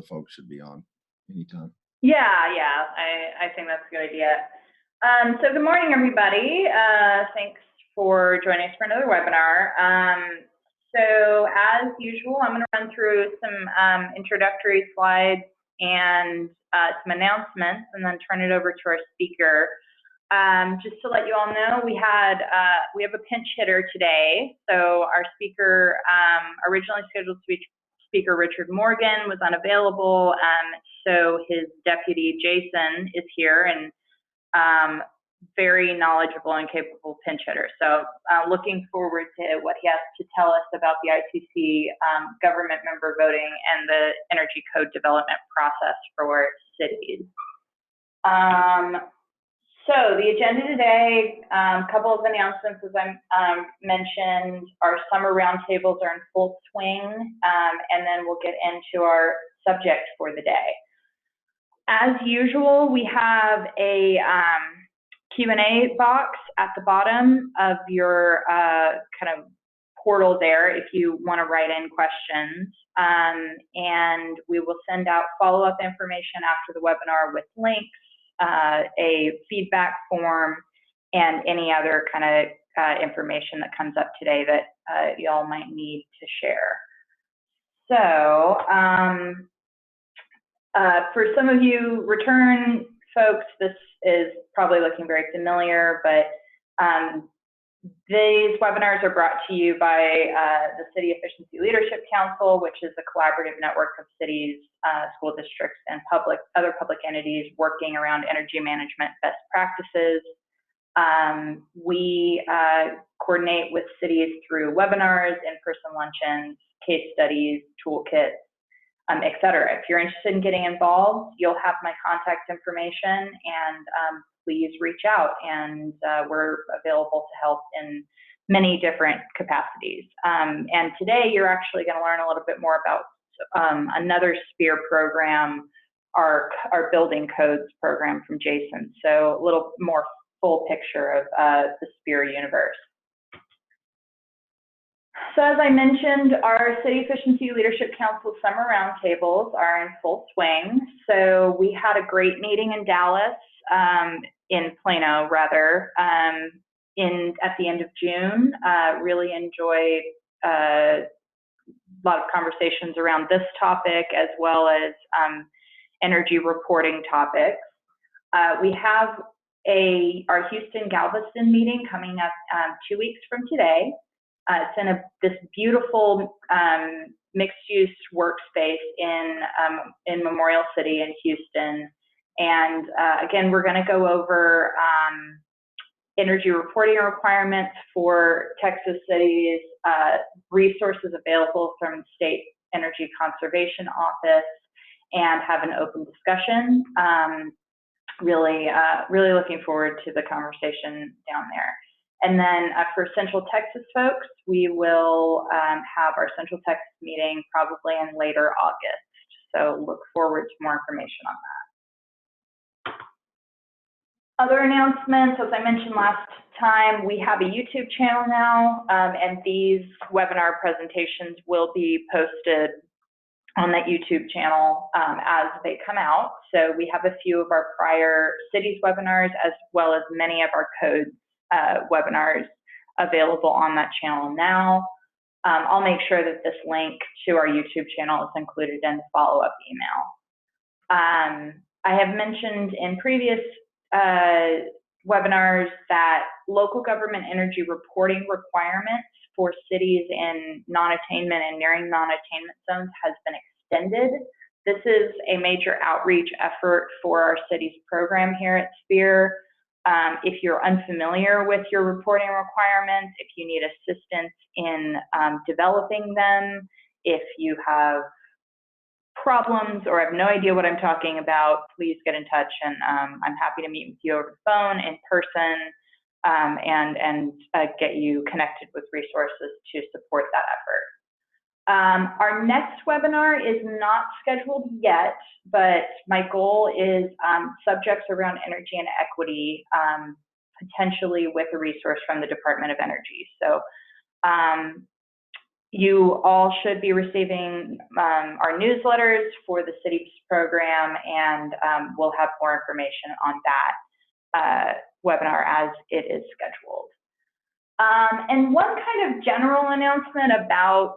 the folks should be on anytime. Yeah, I think that's a good idea. So good morning, everybody. Thanks for joining us for another webinar. So as usual, I'm going to run through some introductory slides and some announcements, and then turn it over to our speaker. Just to let you all know, we have a pinch hitter today. So our speaker, originally scheduled to be Speaker Richard Morgan, was unavailable. So his deputy Jason is here, and very knowledgeable and capable pinch hitter. So looking forward to what he has to tell us about the IECC government member voting and the energy code development process for cities. So the agenda today, a couple of announcements, as I mentioned. Our summer roundtables are in full swing, and then we'll get into our subject for the day. As usual, we have a Q&A box at the bottom of your kind of portal there if you want to write in questions, and we will send out follow-up information after the webinar with links, a feedback form, and any other kind of information that comes up today that y'all might need to share. So for some of you return folks, this is probably looking very familiar, but these webinars are brought to you by the City Efficiency Leadership Council, which is a collaborative network of cities, school districts, and other public entities working around energy management best practices. We coordinate with cities through webinars, in-person luncheons, case studies, toolkits, et cetera. If you're interested in getting involved, you'll have my contact information, and please reach out, and we're available to help in many different capacities. And today you're actually going to learn a little bit more about another SPEER program, our building codes program from Jason. So a little more full picture of the SPEER universe. So as I mentioned, our City Efficiency Leadership Council summer roundtables are in full swing. So we had a great meeting in Dallas, in Plano rather, at the end of June. Really enjoyed a lot of conversations around this topic, as well as energy reporting topics. We have our Houston Galveston meeting coming up 2 weeks from today. It's in this beautiful mixed-use workspace in Memorial City in Houston. And again, we're going to go over energy reporting requirements for Texas cities, resources available from the State Energy Conservation Office, and have an open discussion. Really looking forward to the conversation down there. And then for Central Texas folks, we will have our Central Texas meeting probably in later August. So look forward to more information on that. Other announcements, as I mentioned last time, we have a YouTube channel now, and these webinar presentations will be posted on that YouTube channel as they come out. So we have a few of our prior cities webinars, as well as many of our codes webinars available on that channel now. I'll make sure that this link to our YouTube channel is included in the follow-up email. I have mentioned in previous webinars that local government energy reporting requirements for cities in non-attainment and nearing non-attainment zones has been extended. This is a major outreach effort for our city's program here at SPEER. If you're unfamiliar with your reporting requirements, if you need assistance in developing them, if you have problems or have no idea what I'm talking about, please get in touch, and I'm happy to meet with you over the phone, in person, and get you connected with resources to support that effort. Our next webinar is not scheduled yet, but my goal is subjects around energy and equity, potentially with a resource from the Department of Energy. So you all should be receiving our newsletters for the city's program, and we'll have more information on that webinar as it is scheduled. And one kind of general announcement about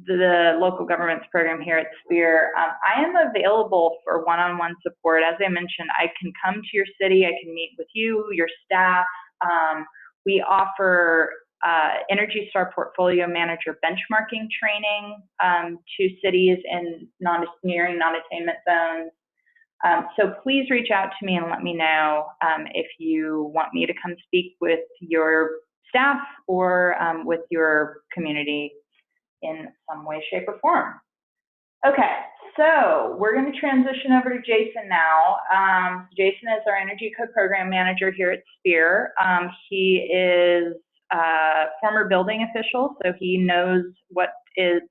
the local governments program here at SPEER. I am available for one-on-one support. As I mentioned, I can come to your city, I can meet with you, your staff. We offer Energy Star Portfolio Manager benchmarking training to cities in nearing non-attainment zones. So please reach out to me and let me know if you want me to come speak with your staff or with your community in some way, shape, or form. Okay, so we're going to transition over to Jason now. Jason is our Energy Code Program Manager here at SPEER. He is a former building official, so he knows what is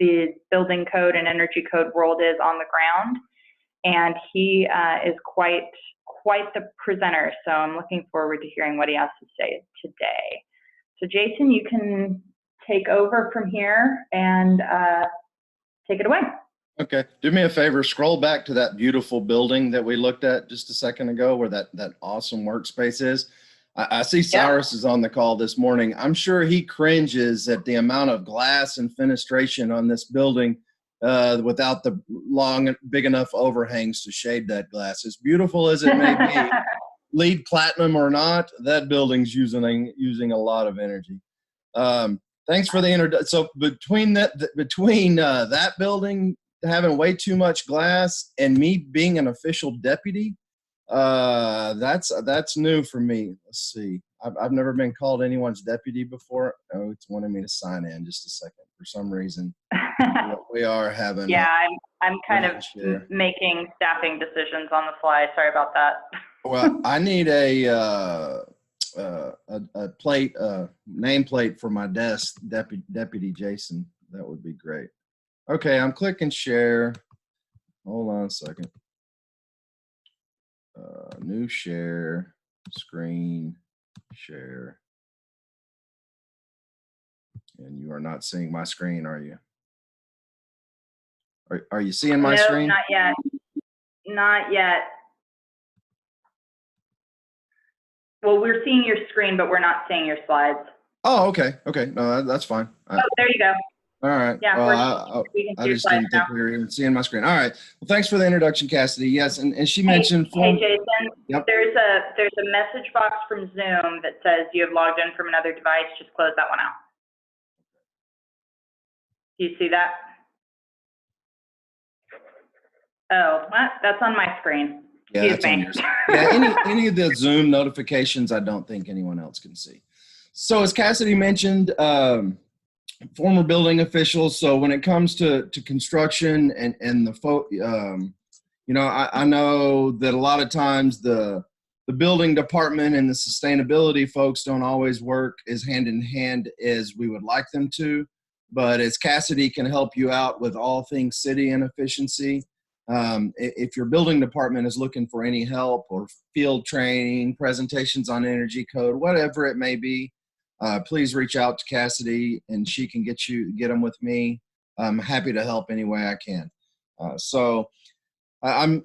the building code and energy code world is on the ground, and he is quite the presenter, so I'm looking forward to hearing what he has to say today. So Jason, you can take over from here and take it away. Okay, do me a favor, scroll back to that beautiful building that we looked at just a second ago where that awesome workspace is. I see Cyrus is on the call this morning. I'm sure he cringes at the amount of glass and fenestration on this building without the long, big enough overhangs to shade that glass. As beautiful as it may be, LEED platinum or not, that building's using a lot of energy. Thanks for the introduction. So between that building having way too much glass and me being an official deputy, that's new for me. Let's see. I've never been called anyone's deputy before. Oh, it's wanting me to sign in just a second for some reason. We are having. Yeah, I'm kind of making staffing decisions on the fly. Sorry about that. Well, I need a nameplate for my desk, Deputy Jason. That would be great. Okay, I'm clicking share. Hold on a second. New share, screen, share. And you are not seeing my screen, are you? Are you seeing my screen? Not yet. Not yet. Well, we're seeing your screen, but we're not seeing your slides. Oh, okay. Okay. No, that's fine. Oh, there you go. All right. Yeah, well, I just didn't think we were even seeing my screen. All right. Well, thanks for the introduction, Cassidy. Yes, and she mentioned. Hey, Jason. Yep. There's a message box from Zoom that says you have logged in from another device. Just close that one out. Do you see that? Oh, what? That's on my screen. Yeah, that's on yours. Yeah, any of the Zoom notifications, I don't think anyone else can see. So as Cassidy mentioned, former building officials. So when it comes to construction and the you know, I know that a lot of times the building department and the sustainability folks don't always work as hand in hand as we would like them to. But as Cassidy can help you out with all things city and efficiency, if your building department is looking for any help or field training, presentations on energy code, whatever it may be, please reach out to Cassidy and she can get them with me. I'm happy to help any way I can. So I'm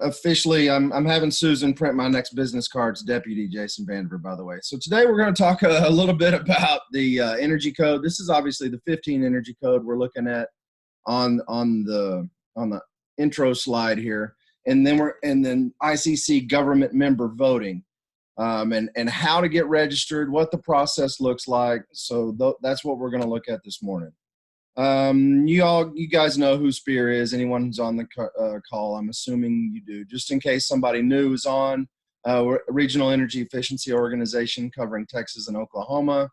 having Susan print my next business cards, Deputy Jason Vandiver, by the way. So today we're going to talk a little bit about the energy code. This is obviously the 15 energy code we're looking at on the intro slide here, and then IECC government member voting, and how to get registered, what the process looks like. So that's what we're going to look at this morning. You guys know who SPEER is. Anyone who's on the call, I'm assuming you do. Just in case somebody new is on, we're a regional energy efficiency organization covering Texas and Oklahoma.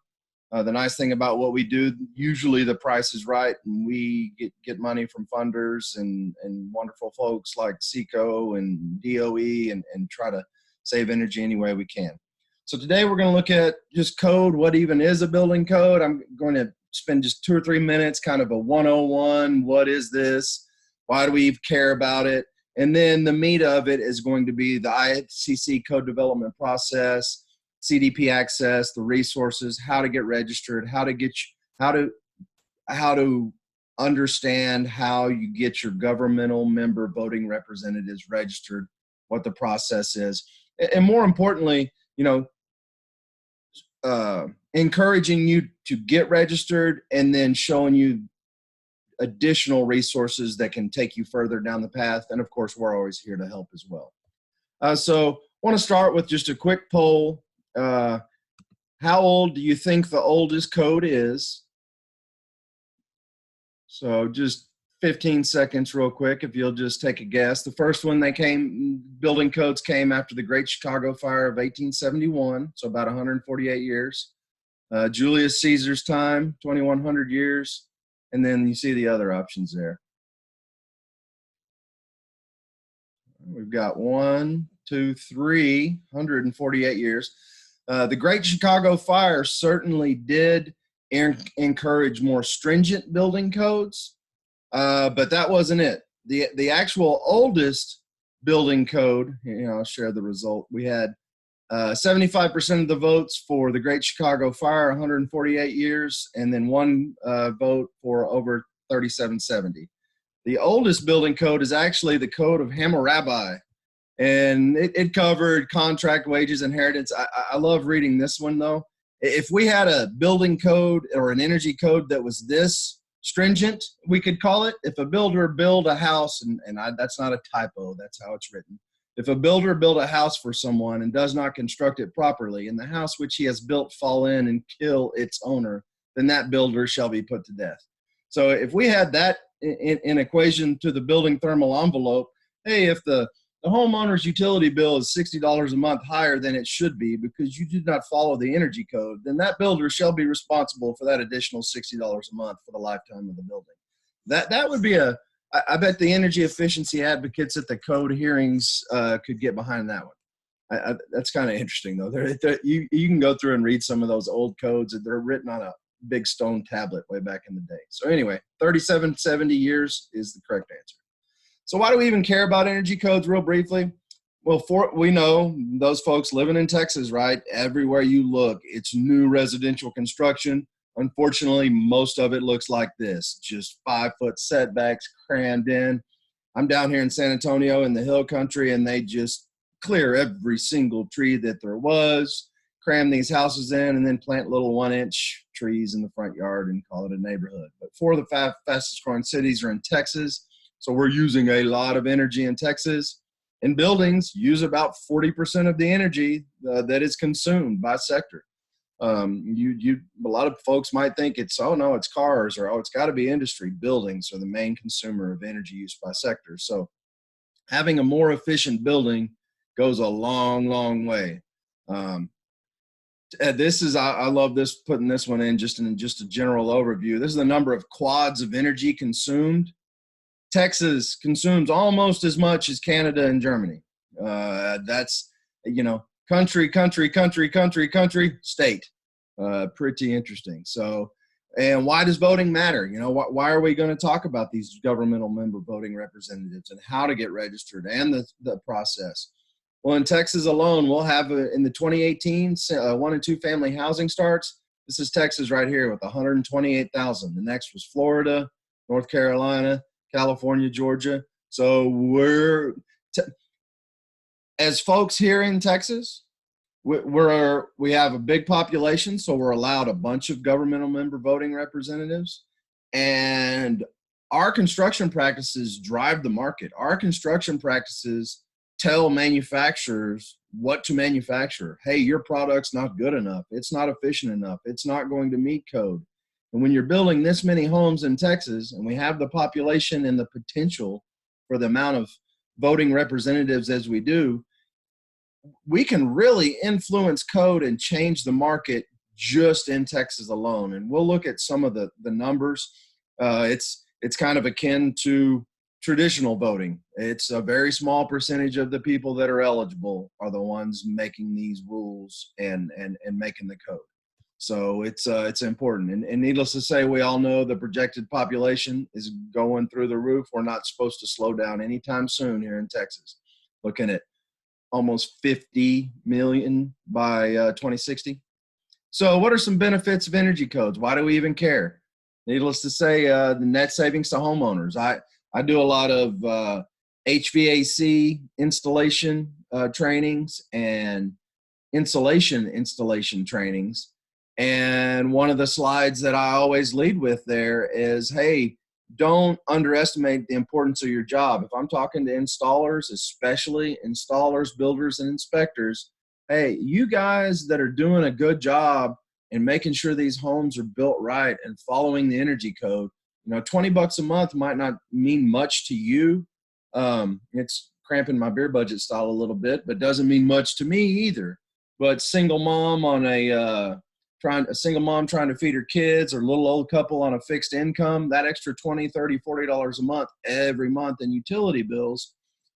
The nice thing about what we do, usually the price is right, and we get money from funders and wonderful folks like SECO and DOE and try to save energy any way we can. So today we're going to look at just code. What even is a building code? I'm going to spend just 2 or 3 minutes, kind of a 101. What is this? Why do we care about it? And then the meat of it is going to be the IECC code development process, CDP access, the resources, how to get registered, how to how to understand how you get your governmental member voting representatives registered, what the process is, and more importantly, encouraging you to get registered and then showing you additional resources that can take you further down the path. And of course, we're always here to help as well. So I want to start with just a quick poll. How old do you think the oldest code is? So just 15 seconds real quick, if you'll just take a guess. The first one building codes came after the Great Chicago Fire of 1871, so about 148 years. Julius Caesar's time, 2100 years. And then you see the other options there. We've got 1, 2, 3, 148 years. The Great Chicago Fire certainly did encourage more stringent building codes, but that wasn't it. The actual oldest building code, I'll share the result. We had 75% of the votes for the Great Chicago Fire, 148 years, and then one vote for over 3770. The oldest building code is actually the Code of Hammurabi, and it covered contract, wages, inheritance. I love reading this one, though. If we had a building code or an energy code that was this stringent, we could call it. If a builder build a house, and that's not a typo, that's how it's written. If a builder build a house for someone and does not construct it properly, and the house which he has built fall in and kill its owner, then that builder shall be put to death. So if we had that in equation to the building thermal envelope, hey, if the homeowner's utility bill is $60 a month higher than it should be because you did not follow the energy code, then that builder shall be responsible for that additional $60 a month for the lifetime of the building. That would be I bet the energy efficiency advocates at the code hearings could get behind that one. That's kind of interesting, though. You can go through and read some of those old codes. They're written on a big stone tablet way back in the day. So anyway, 3770 years is the correct answer. So why do we even care about energy codes real briefly? Well, we know those folks living in Texas, right? Everywhere you look, it's new residential construction. Unfortunately, most of it looks like this, just 5-foot setbacks crammed in. I'm down here in San Antonio in the hill country, and they just clear every single tree that there was, cram these houses in, and then plant little 1-inch trees in the front yard and call it a neighborhood. But 4 of the 5 fastest growing cities are in Texas. So we're using a lot of energy in Texas, and buildings use about 40% of the energy that is consumed by sector. A lot of folks might think it's cars, or it's got to be industry. Buildings are the main consumer of energy use by sector. So having a more efficient building goes a long, long way. I love this, putting this one in just a general overview. This is the number of quads of energy consumed. Texas consumes almost as much as Canada and Germany. That's, country, state. Pretty interesting. So, and why does voting matter? Why are we going to talk about these governmental member voting representatives and how to get registered and the process? Well, in Texas alone, we'll have in the 2018 1 and 2 family housing starts. This is Texas right here with 128,000. The next was Florida, North Carolina, California, Georgia. So as folks here in Texas, we have a big population, so we're allowed a bunch of governmental member voting representatives, and our construction practices drive the market. Our construction practices tell manufacturers what to manufacture. Hey, your product's not good enough. It's not efficient enough. It's not going to meet code. And when you're building this many homes in Texas, and we have the population and the potential for the amount of voting representatives as we do, we can really influence code and change the market just in Texas alone. And we'll look at some of the numbers. It's kind of akin to traditional voting. It's a very small percentage of the people that are eligible are the ones making these rules and making the code. So it's important. And needless to say, we all know the projected population is going through the roof. We're not supposed to slow down anytime soon here in Texas. Looking at almost 50 million by 2060. So what are some benefits of energy codes? Why do we even care? Needless to say, the net savings to homeowners. I do a lot of HVAC installation trainings and insulation installation trainings. And one of the slides that I always lead with there is, hey, don't underestimate the importance of your job. If I'm talking to installers, especially installers, builders, and inspectors, hey, you guys that are doing a good job and making sure these homes are built right and following the energy code, 20 bucks a month might not mean much to you. It's cramping my beer budget style a little bit, but doesn't mean much to me either. But single mom on a single mom trying to feed her kids, or little old couple on a fixed income, that extra $20, $30, $40 a month every month in utility bills,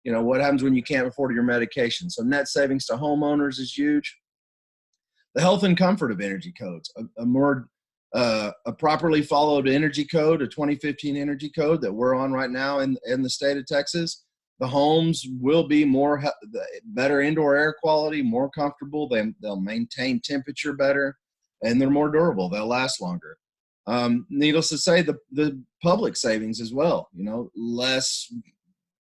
what happens when you can't afford your medication? So net savings to homeowners is huge. The health and comfort of energy codes, a properly followed energy code, a 2015 energy code that we're on right now in the state of Texas. The homes will be better indoor air quality, more comfortable. They'll maintain temperature better, and they're more durable. They'll last longer. Needless to say, the public savings as well. Less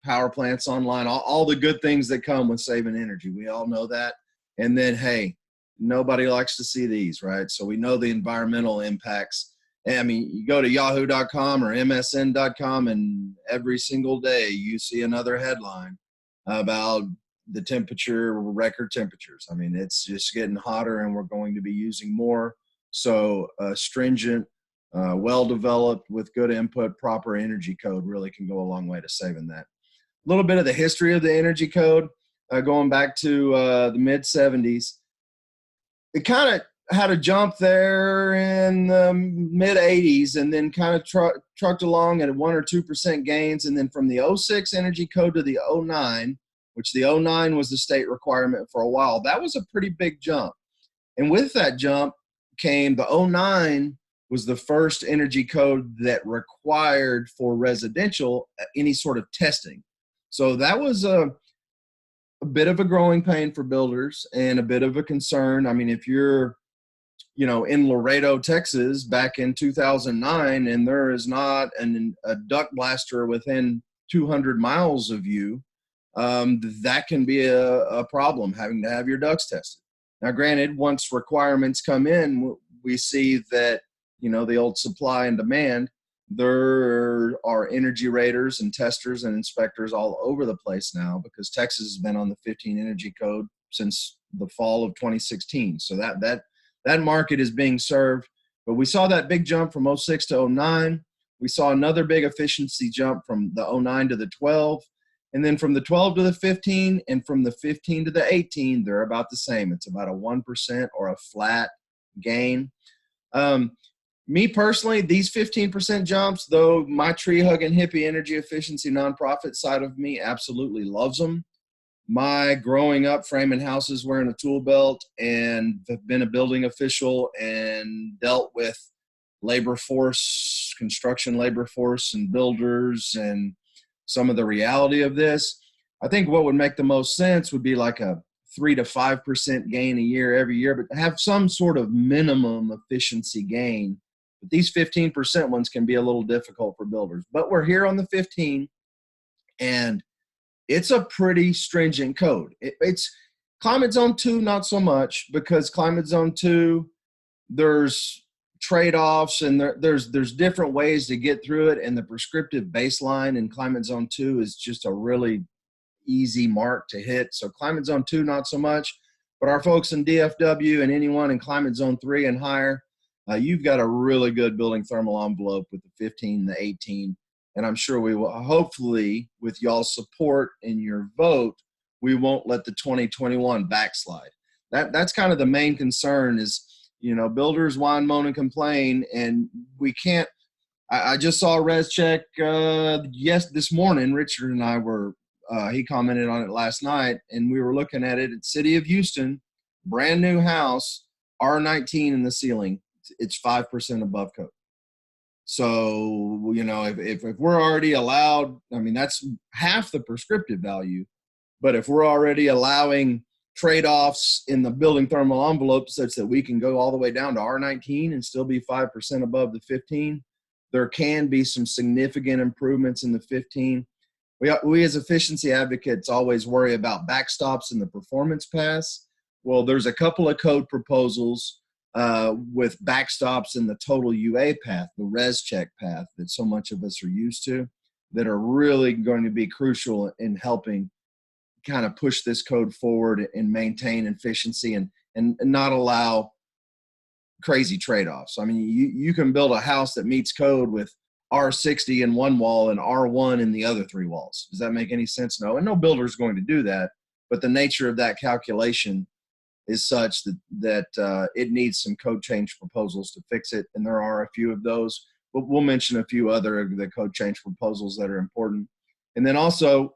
power plants online, all the good things that come with saving energy. We all know that. And then, hey, nobody likes to see these, right? So we know the environmental impacts. I mean, you go to yahoo.com or msn.com, and every single day you see another headline about the record temperatures. I mean, it's just getting hotter, and we're going to be using more. So stringent, well-developed, with good input, proper energy code really can go a long way to saving that. A little bit of the history of the energy code, going back to the mid-'70s. It kind of had a jump there in the mid-'80s, and then kind of trucked along at 1 or 2% gains. And then from the '06 energy code to the '09, which the '09 was the state requirement for a while, that was a pretty big jump. And with that jump came the '09 was the first energy code that required for residential any sort of testing. So that was a bit of a growing pain for builders and a bit of a concern. I mean, if you're, in Laredo, Texas, back in 2009, and there is not a duct blaster within 200 miles of you, that can be a problem, having to have your ducts tested. Now, granted, once requirements come in, we see that, the old supply and demand, there are energy raters and testers and inspectors all over the place now, because Texas has been on the 15 energy code since the fall of 2016. So that market is being served. But we saw that big jump from '06 to '09. We saw another big efficiency jump from the '09 to the 12. And then from the 12 to the 15, and from the 15 to the 18, they're about the same. It's about a 1% or a flat gain. Me personally, these 15% jumps, though my tree-hugging hippie energy efficiency nonprofit side of me absolutely loves them. My growing up framing houses wearing a tool belt, and have been a building official and dealt with labor force, construction labor force, and builders, and some of the reality of this. I think what would make the most sense would be like a 3 to 5% gain a year every year, but have some sort of minimum efficiency gain. But these 15% ones can be a little difficult for builders. But we're here on the 15, and it's a pretty stringent code. It's Climate Zone 2, not so much, because Climate Zone 2, there's trade-offs, and there's different ways to get through it, and the prescriptive baseline in Climate Zone 2 is just a really easy mark to hit. So Climate Zone 2, not so much. But our folks in DFW and anyone in Climate Zone 3 and higher, you've got a really good building thermal envelope with the 15 and the 18. And I'm sure we will, hopefully, with y'all's support and your vote, we won't let the 2021 backslide. That's kind of the main concern is, builders whine, moan, and complain, and we can't. I just saw a res check this morning. Richard and I were, he commented on it last night, and we were looking at it at City of Houston, brand new house, R19 in the ceiling. It's 5% above code. So, if we're already allowed, I mean, that's half the prescriptive value. But if we're already allowing trade-offs in the building thermal envelope such that we can go all the way down to R19 and still be 5% above the 15, there can be some significant improvements in the 15. We as efficiency advocates always worry about backstops in the performance pass. Well, there's a couple of code proposals with backstops in the total UA path, the res check path that so much of us are used to, that are really going to be crucial in helping kind of push this code forward and maintain efficiency and not allow crazy trade-offs. I mean, you can build a house that meets code with R60 in one wall and R1 in the other 3 walls. Does that make any sense? No, and no builder is going to do that, but the nature of that calculation is such that it needs some code change proposals to fix it, and there are a few of those, but we'll mention a few other of the code change proposals that are important. And then also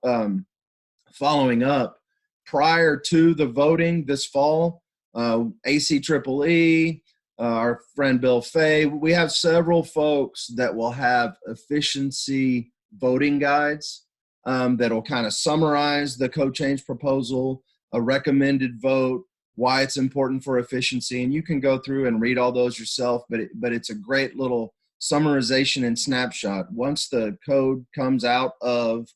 following up, prior to the voting this fall, ACEEE, our friend Bill Fay, we have several folks that will have efficiency voting guides that will kind of summarize the code change proposal, a recommended vote, why it's important for efficiency. And you can go through and read all those yourself, but it's a great little summarization and snapshot. Once the code comes out of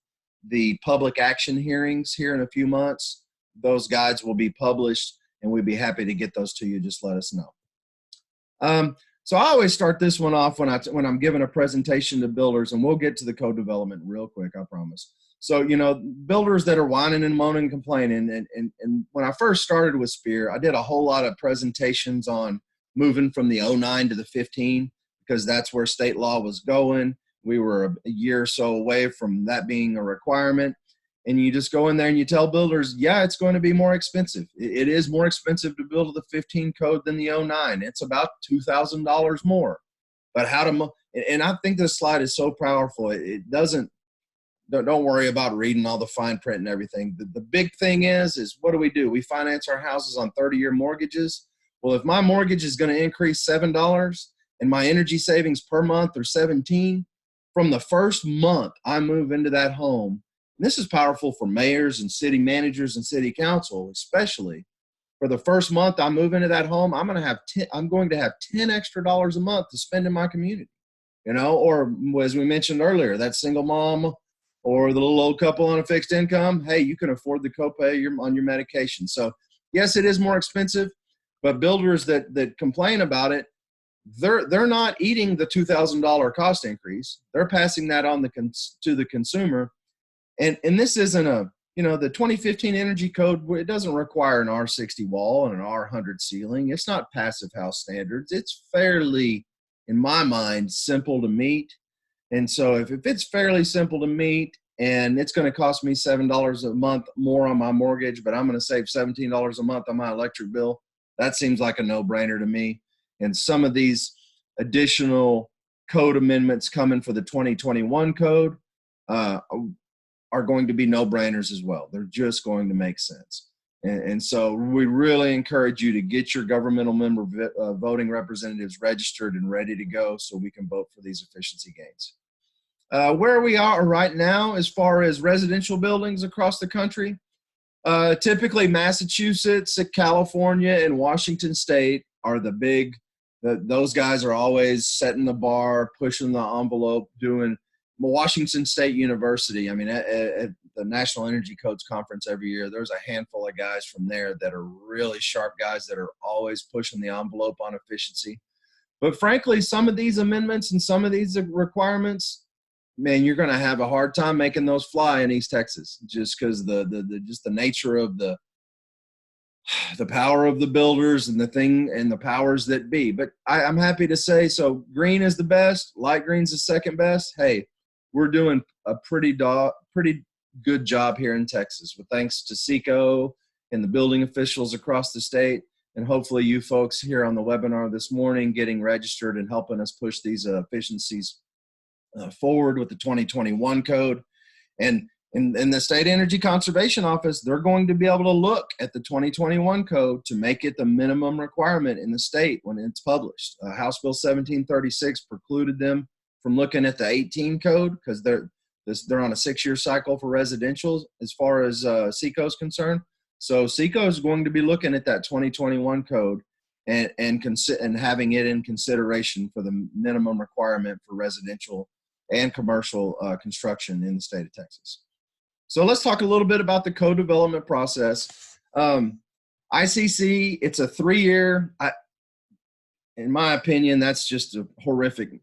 the public action hearings here in a few months, those guides will be published, and we'd be happy to get those to you. Just let us know. So I always start this one off when I'm giving a presentation to builders, and we'll get to the code development real quick, I promise. So, you know, builders that are whining and moaning and complaining, and when I first started with SPEER, I did a whole lot of presentations on moving from the 09 to the 15, because that's where state law was going. We were a year or so away from that being a requirement. And you just go in there and you tell builders, yeah, it's going to be more expensive. It is more expensive to build the 15 code than the 09. It's about $2,000 more. But how to, and I think this slide is so powerful. It doesn't, don't worry about reading all the fine print and everything. The big thing is what do? We finance our houses on 30-year mortgages. Well, if my mortgage is going to increase $7 and my energy savings per month are $17, from the first month I move into that home, and this is powerful for mayors and city managers and city council, especially. For the first month I move into that home, I'm going to have 10 extra dollars a month to spend in my community, you know, or as we mentioned earlier, that single mom or the little old couple on a fixed income. Hey, you can afford the copay on your medication. So yes, it is more expensive, but builders that complain about it, they're not eating the $2,000 cost increase. They're passing that on to the consumer. And this isn't the 2015 Energy Code, it doesn't require an R60 wall and an R100 ceiling. It's not passive house standards. It's fairly, in my mind, simple to meet. And so if it's fairly simple to meet and it's going to cost me $7 a month more on my mortgage, but I'm going to save $17 a month on my electric bill, that seems like a no-brainer to me. And some of these additional code amendments coming for the 2021 code are going to be no-brainers as well. They're just going to make sense. And so we really encourage you to get your governmental member voting representatives registered and ready to go so we can vote for these efficiency gains. Where we are right now as far as residential buildings across the country, typically Massachusetts, California, and Washington State are the big, those guys are always setting the bar, pushing the envelope, doing Washington State University. I mean, at the National Energy Codes Conference every year, there's a handful of guys from there that are really sharp guys that are always pushing the envelope on efficiency. But frankly, some of these amendments and some of these requirements, man, you're going to have a hard time making those fly in East Texas, just because the nature of the power of the builders and the powers that be. But I'm happy to say, so green is the best, light green's the second best. Hey, we're doing a pretty good job here in Texas, with thanks to SECO and the building officials across the state, and hopefully you folks here on the webinar this morning getting registered and helping us push these efficiencies forward with the 2021 code. And in the State Energy Conservation Office, they're going to be able to look at the 2021 code to make it the minimum requirement in the state when it's published. House Bill 1736 precluded them from looking at the 18 code because they're on a 6-year cycle for residential as far as SECO is concerned. So SECO is going to be looking at that 2021 code. and having it in consideration for the minimum requirement for residential and commercial construction in the state of Texas. So let's talk a little bit about the code development process. ICC, it's a 3-year. In my opinion, that's just a horrific.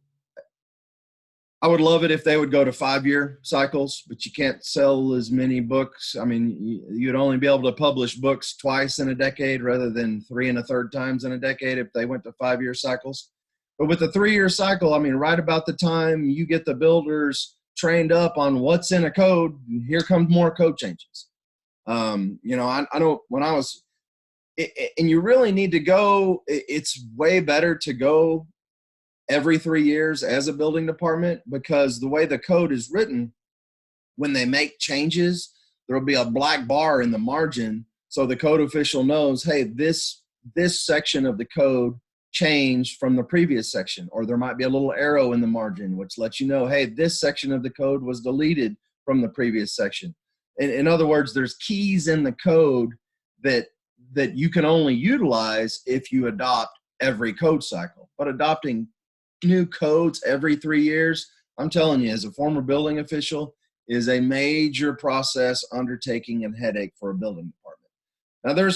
I would love it if they would go to 5-year cycles, but you can't sell as many books. I mean, you'd only be able to publish books twice in a decade rather than 3 1/3 times in a decade if they went to 5-year cycles. But with the 3-year cycle, I mean, right about the time you get the builders trained up on what's in a code, here comes more code changes. You know, I know when I was, and you really need to go, it's way better to go every 3 years as a building department, because the way the code is written, when they make changes, there'll be a black bar in the margin. So the code official knows, hey, this section of the code changed from the previous section, or there might be a little arrow in the margin, which lets you know, hey, this section of the code was deleted from the previous section. In other words, there's keys in the code that you can only utilize if you adopt every code cycle. But adopting new codes every 3 years, I'm telling you, as a former building official, is a major process, undertaking, and headache for a building department. Now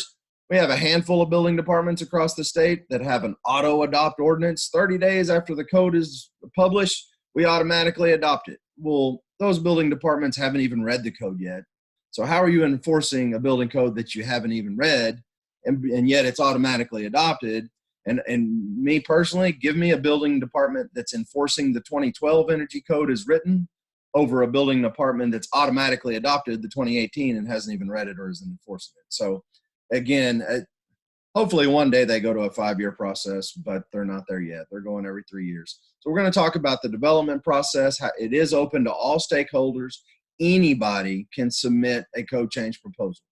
we have a handful of building departments across the state that have an auto adopt ordinance. 30 days after the code is published, we automatically adopt it. Well, those building departments haven't even read the code yet. So how are you enforcing a building code that you haven't even read, and yet it's automatically adopted? And me personally, give me a building department that's enforcing the 2012 energy code as written over a building department that's automatically adopted the 2018 and hasn't even read it or isn't enforcing it. So again, hopefully one day they go to a 5-year process, but they're not there yet. They're going every 3 years. So we're going to talk about the development process. It is open to all stakeholders. Anybody can submit a code change proposal.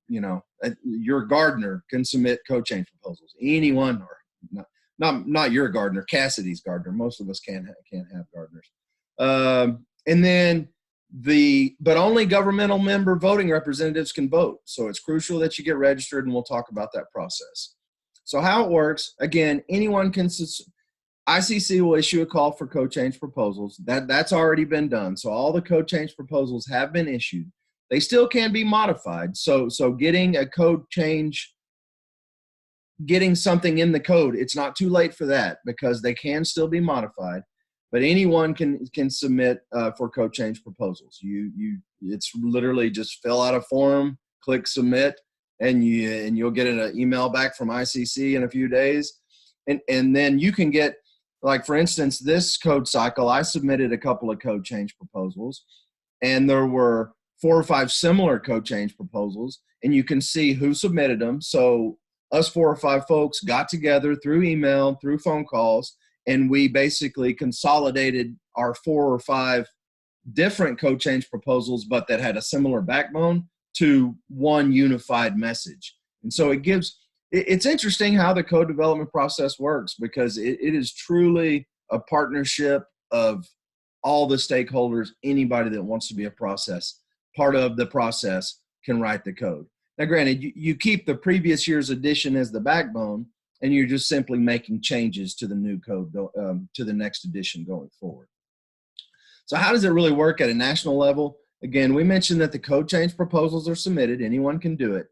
You know, your gardener can submit code change proposals. Anyone, or not your gardener, Cassidy's gardener. Most of us can't have gardeners. And then but only governmental member voting representatives can vote. So it's crucial that you get registered, and we'll talk about that process. So how it works, again, anyone can, ICC will issue a call for code change proposals. That's already been done. So all the code change proposals have been issued. They still can be modified. So getting a code change, getting something in the code, it's not too late for that, because they can still be modified. But anyone can submit for code change proposals. It's literally just fill out a form, click submit, and you'll get an email back from ICC in a few days. And then you can get, like for instance, this code cycle, I submitted a couple of code change proposals, and there were 4 or 5 similar code change proposals, and you can see who submitted them. So us 4 or 5 folks got together through email, through phone calls, and we basically consolidated our 4 or 5 different code change proposals, but that had a similar backbone, to one unified message. And so it's interesting how the code development process works, because it is truly a partnership of all the stakeholders. Anybody that wants to be part of the process can write the code. Now, granted, you keep the previous year's edition as the backbone, and you're just simply making changes to the new code, to the next edition going forward. So how does it really work at a national level? Again, we mentioned that the code change proposals are submitted. Anyone can do it,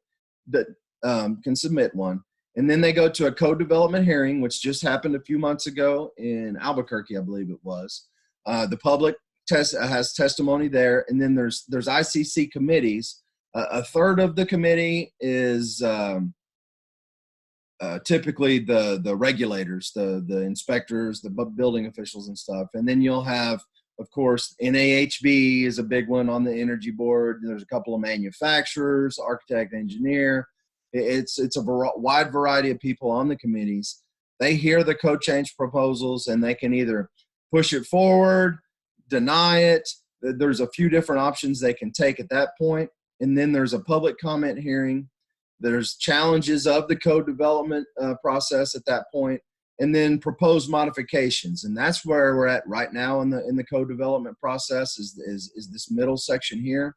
that can submit one. And then they go to a code development hearing, which just happened a few months ago in Albuquerque, I believe it was. The public has testimony there, and then there's ICC committees. A third of the committee is typically the regulators, the inspectors, the building officials and stuff. And then you'll have, of course, NAHB is a big one on the energy board. There's a couple of manufacturers, architect, engineer. It's a wide variety of people on the committees. They hear the code change proposals, and they can either push it forward, deny it. There's a few different options they can take at that point. And then there's a public comment hearing. There's challenges of the code development process at that point, and then proposed modifications. And that's where we're at right now in the code development process, is this middle section here.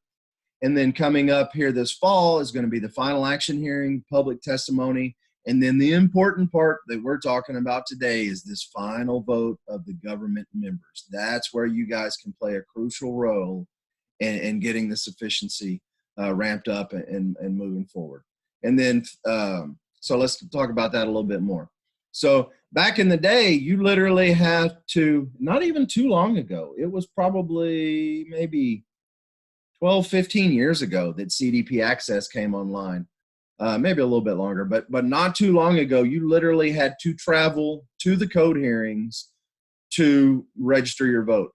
And then coming up here this fall is going to be the final action hearing, public testimony, And then the important part that we're talking about today is this final vote of the government members. That's where you guys can play a crucial role in getting this efficiency ramped up and moving forward. And then, so let's talk about that a little bit more. So back in the day, you literally had to, not even too long ago, it was probably maybe 12, 15 years ago that CDP Access came online. Maybe a little bit longer, but not too long ago, you literally had to travel to the code hearings to register your vote.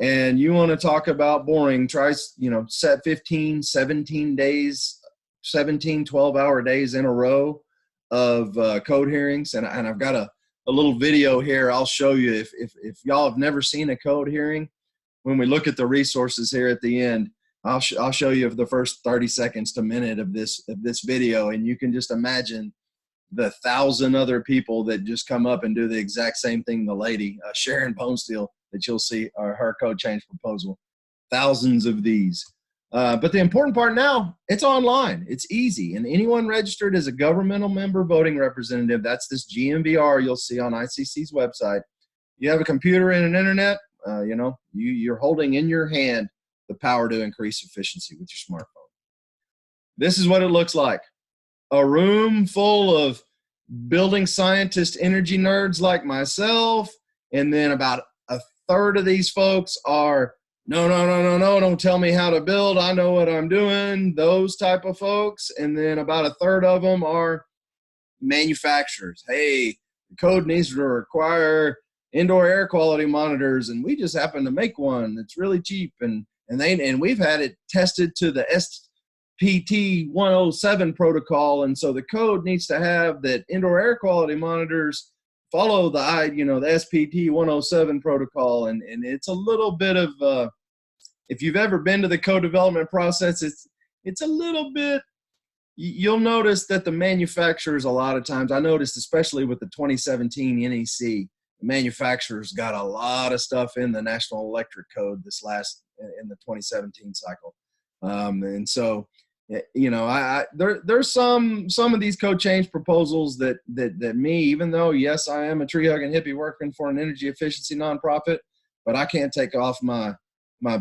And you want to talk about boring, try, set 15, 17 days, 17, 12-hour days in a row of code hearings. And I've got a little video here I'll show you. If y'all have never seen a code hearing, when we look at the resources here at the end, I'll show you the first 30 seconds to minute of this video, and you can just imagine the 1,000 other people that just come up and do the exact same thing. The lady, Sharon Bonesteel, that you'll see her code change proposal, thousands of these. But the important part now, it's online. It's easy, and anyone registered as a governmental member voting representative, that's this GMVR you'll see on ICC's website. You have a computer and an internet, you're holding in your hand the power to increase efficiency with your smartphone. This is what it looks like. A room full of building scientist energy nerds like myself, and then about a third of these folks are, no, don't tell me how to build, I know what I'm doing, those type of folks. And then about a third of them are manufacturers. Hey, the code needs to require indoor air quality monitors, and we just happen to make one that's really cheap, and we've had it tested to the SPT 107 protocol, and so the code needs to have that indoor air quality monitors follow the SPT 107 protocol, and it's a little bit of if you've ever been to the code development process, it's a little bit. You'll notice that the manufacturers, a lot of times, I noticed especially with the 2017 NEC, the manufacturers got a lot of stuff in the National Electric Code in the 2017 cycle. And so, there's some of these code change proposals that me, even though, yes, I am a tree hugging hippie working for an energy efficiency nonprofit, but I can't take off my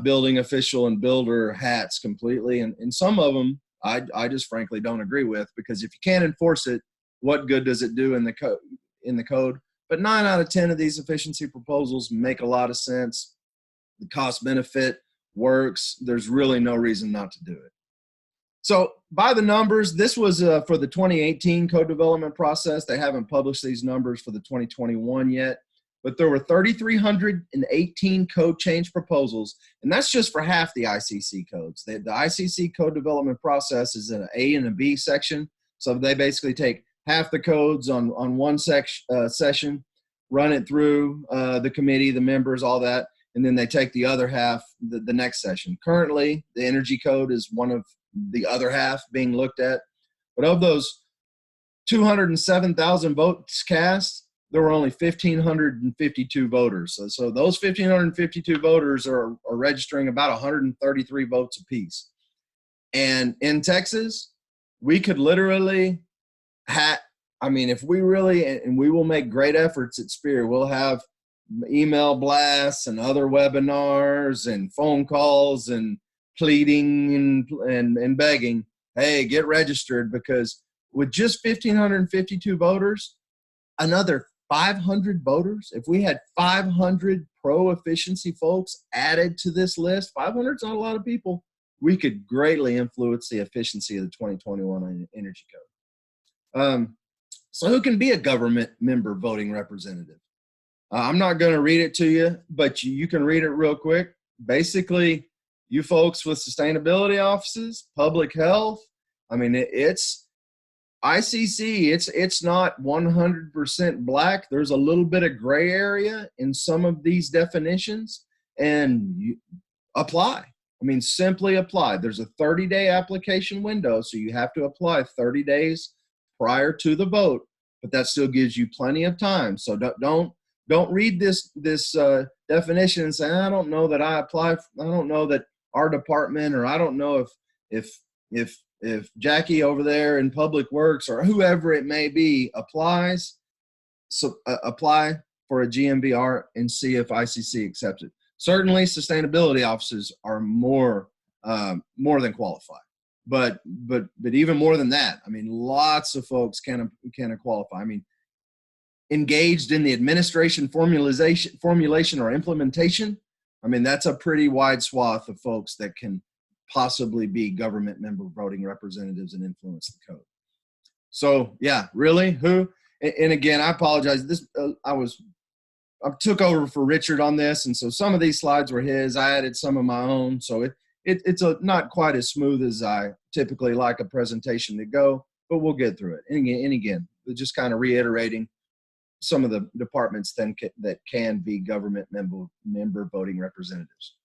building official and builder hats completely. And some of them I just frankly don't agree with, because if you can't enforce it, what good does it do in the code? But 9 out of 10 of these efficiency proposals make a lot of sense. The cost benefit works. There's really no reason not to do it. So by the numbers, this was for the 2018 code development process. They haven't published these numbers for the 2021 yet, but there were 3,318 code change proposals, and that's just for half the ICC codes. The ICC code development process is an A and a B section, so they basically take half the codes on one session, run it through the committee, the members, all that, and then they take the other half the next session. Currently, the energy code is one of the other half being looked at. But of those 207,000 votes cast, there were only 1,552 voters. So those 1,552 voters are registering about 133 votes apiece. And in Texas, we could literally if we really, and we will make great efforts at SPEER, we'll have email blasts and other webinars and phone calls and pleading and begging, hey, get registered, because with just 1,552 voters, another 500 voters, if we had 500 pro-efficiency folks added to this list, 500 is not a lot of people, we could greatly influence the efficiency of the 2021 Energy Code. So who can be a government member voting representative? I'm not going to read it to you, but you can read it real quick. Basically, you folks with sustainability offices, public health, it's ICC, it's not 100% black. There's a little bit of gray area in some of these definitions, and you apply. Simply apply. There's a 30-day application window, so you have to apply 30 days prior to the vote, but that still gives you plenty of time. So don't read this definition and say, I don't know that I apply. I don't know that our department, or I don't know if if Jackie over there in Public Works or whoever it may be applies, so apply for a GMVR and see if ICC accepts it. Certainly, sustainability officers are more than qualified, but even more than that, I mean, lots of folks can qualify. I mean, engaged in the administration, formulation, or implementation. I mean, that's a pretty wide swath of folks that can possibly be government member voting representatives and influence the code. So yeah, really, who? And again, I apologize. This I took over for Richard on this, and so some of these slides were his. I added some of my own, so it's not quite as smooth as I typically like a presentation to go, but we'll get through it. And again, just kind of reiterating some of the departments then that can be government member voting representatives.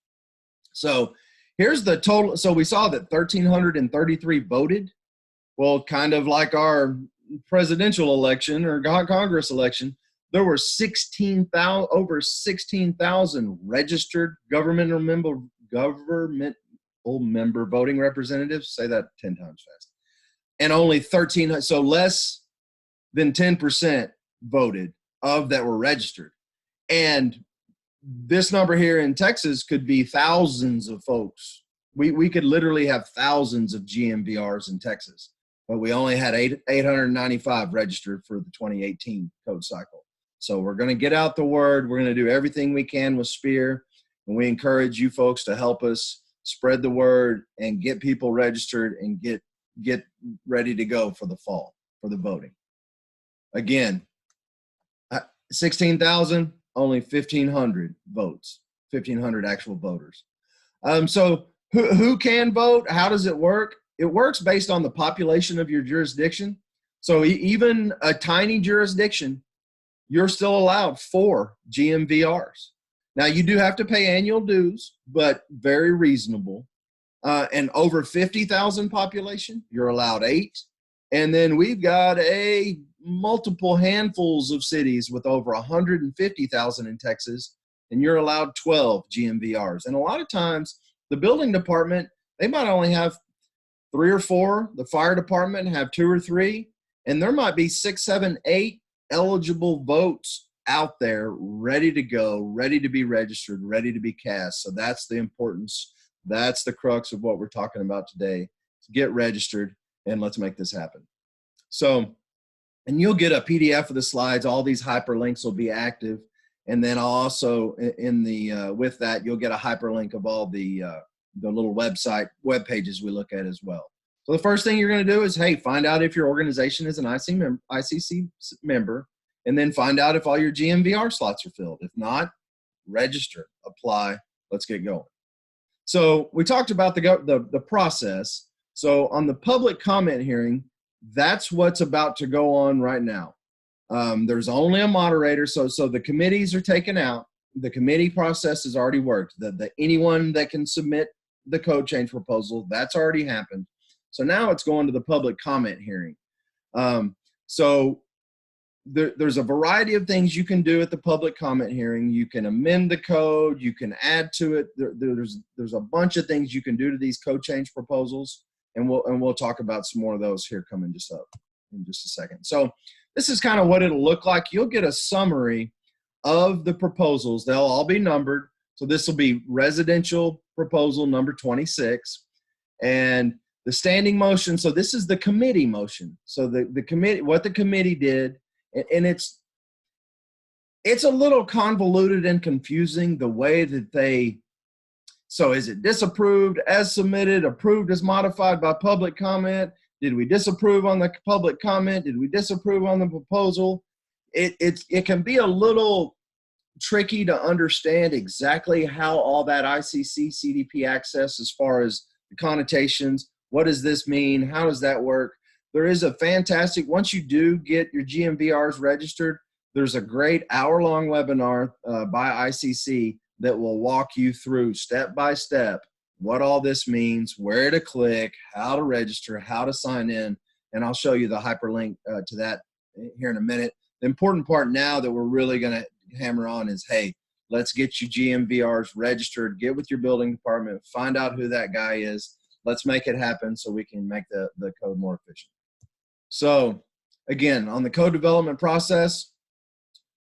So here's the total. So we saw that 1,333 voted. Well, kind of like our presidential election or Congress election, there were over 16,000 registered governmental member voting representatives. Say that 10 times fast. And only 1,300, so less than 10% voted of that were registered. And this number here in Texas could be thousands of folks. We could literally have thousands of GMVRs in Texas, but we only had 895 registered for the 2018 code cycle. So we're going to get out the word. We're going to do everything we can with SPEER, and we encourage you folks to help us spread the word and get people registered and get ready to go for the fall for the voting. Again, 16,000, only 1,500 votes, 1,500 actual voters. So who can vote? How does it work? It works based on the population of your jurisdiction. So even a tiny jurisdiction, you're still allowed 4 GMVRs. Now, you do have to pay annual dues, but very reasonable. And over 50,000 population, you're allowed 8. And then we've got a multiple handfuls of cities with over 150,000 in Texas, and you're allowed 12 GMVRs. And a lot of times, the building department, they might only have 3 or 4. The fire department have 2 or 3, and there might be 6, 7, 8 eligible votes out there ready to go, ready to be registered, ready to be cast. So that's the importance. That's the crux of what we're talking about today. Get registered, and let's make this happen. So, and you'll get a PDF of the slides. All these hyperlinks will be active. And then I'll also, in the with that, you'll get a hyperlink of all the little web pages we look at as well. So the first thing you're going to do is, hey, find out if your organization is an ICC member, and then find out if all your GMVR slots are filled. If not, register, apply, let's get going. So we talked about the process. So on the public comment hearing, that's what's about to go on right now. There's only a moderator, so the committees are taken out. The committee process has already worked. Anyone that can submit the code change proposal, that's already happened. So now it's going to the public comment hearing. So there's a variety of things you can do at the public comment hearing. You can amend the code, you can add to it. There's a bunch of things you can do to these code change proposals, and we'll talk about some more of those here coming just up in just a second. So this is kind of what it'll look like. You'll get a summary of the proposals. They'll all be numbered. So this will be residential proposal number 26, and the standing motion. So this is the committee motion. So the committee, what the committee did, and it's a little convoluted and confusing the way that they. So is it disapproved as submitted, approved as modified by public comment? Did we disapprove on the public comment? Did we disapprove on the proposal? It can be a little tricky to understand exactly how all that ICC CDP access, as far as the connotations, what does this mean? How does that work? There is a fantastic, once you do get your GMVRs registered, there's a great hour-long webinar by ICC that will walk you through step by step what all this means, where to click, how to register, how to sign in, and I'll show you the hyperlink to that here in a minute. The important part now that we're really going to hammer on is, hey, let's get you GMVRs registered, get with your building department, find out who that guy is, Let's make it happen so we can make the code more efficient. So again, on the code development process,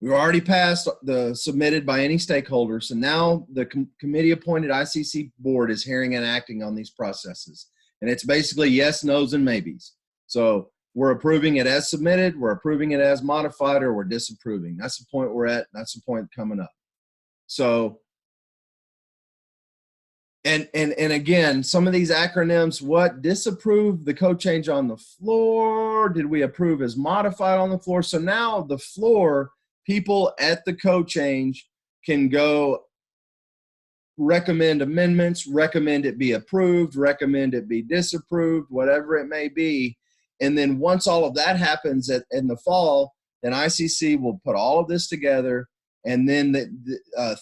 we already passed the submitted by any stakeholder. So now the committee appointed ICC board is hearing and acting on these processes. And it's basically yes, no's, and maybes. So we're approving it as submitted, we're approving it as modified, or we're disapproving. That's the point we're at. That's the point coming up. So, and again, some of these acronyms, what disapprove the code change on the floor? Did we approve as modified on the floor? So now the floor, people at the code change can go recommend amendments, recommend it be approved, recommend it be disapproved, whatever it may be. And then once all of that happens in the fall, then ICC will put all of this together. And then